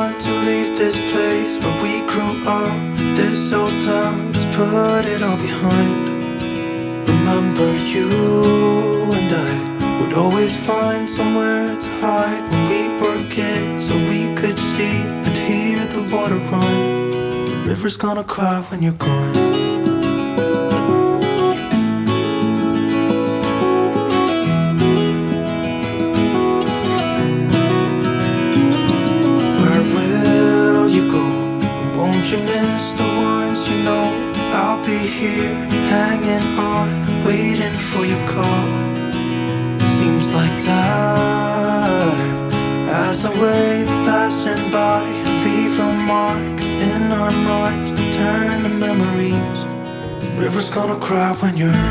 want to leave this place where we grew up, this old town, just put it all behind. Remember you and I would always find somewhere to hide when we were kids, so we could see and hear the water run. The river's gonna cry when you're gone. Won't you miss the ones you know? I'll be here, hanging on, waiting for your call. Seems like time as a wave passing by and leave a mark in our minds to turn to memories. The river's gonna cry when you're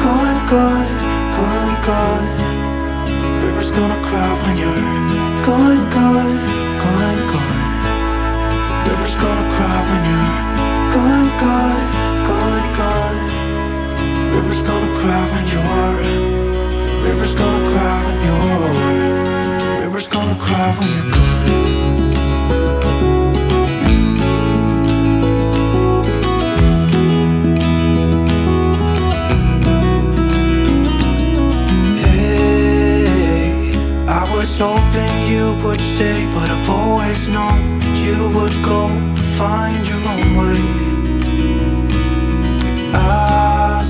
gone, gone, gone, gone. The river's gonna cry when you're gone, gone, gone, gone. River's gonna cry when you're gone, gone, gone, gone. River's gonna cry when you're. River's gonna cry when you're. River's gonna cry when you're gone. Hey, I was hoping you would stay, but I've always known you would go find your own way. I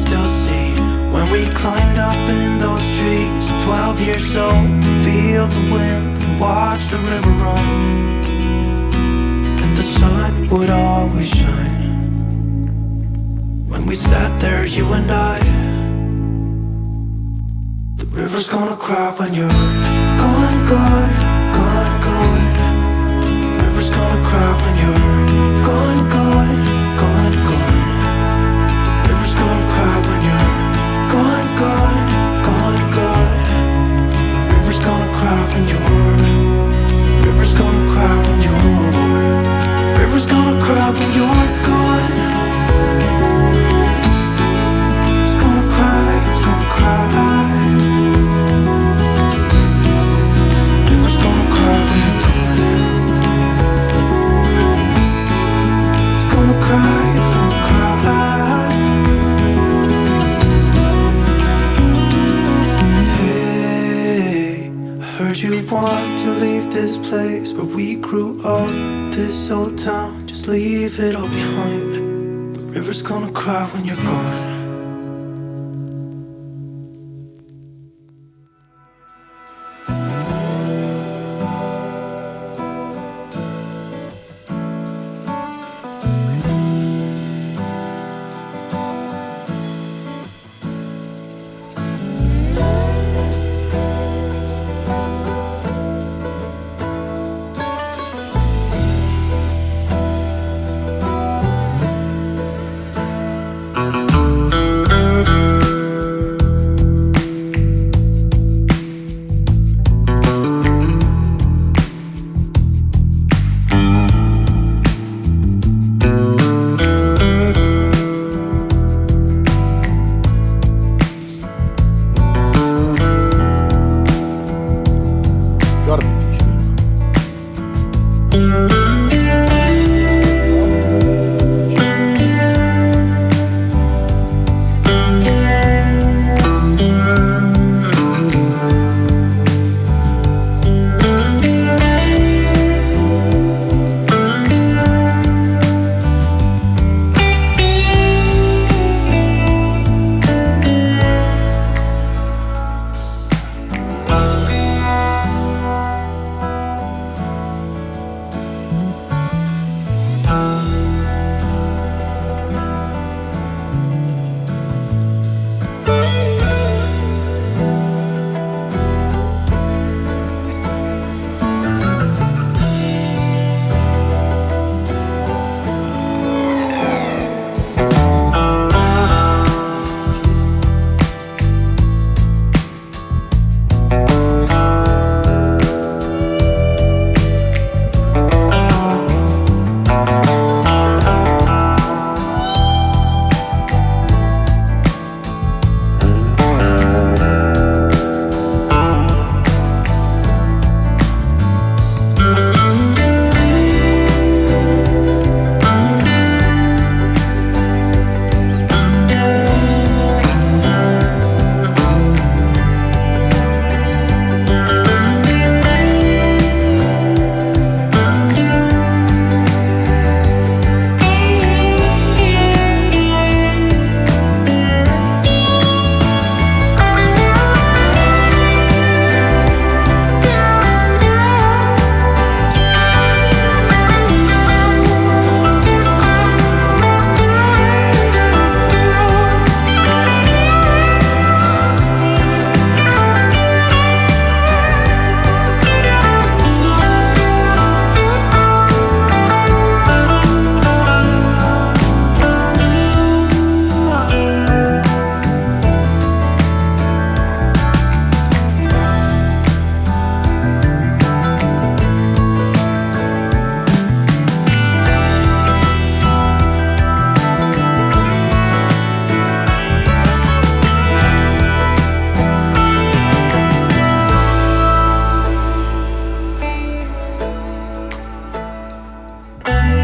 still see when we climbed up in those trees, 12 years old, feel the wind and watch the river run. And the sun would always shine when we sat there, you and I. The river's gonna cry when you're gone, gone, gone, gone. River's gonna cry when you're gone, gone, gone, gone. River's gonna cry when you're gone, gone, gone, gone. River's gonna cry when you're. River's gonna cry when you're. River's gonna cry when you're gone. It's gonna cry, it's gonna cry. River's gonna cry when you're gone. It's gonna cry, it's gonna cry. Hey, I heard you want to leave this place where we grew up, this old town, just leave it all behind. The river's gonna cry when you're gone. Thank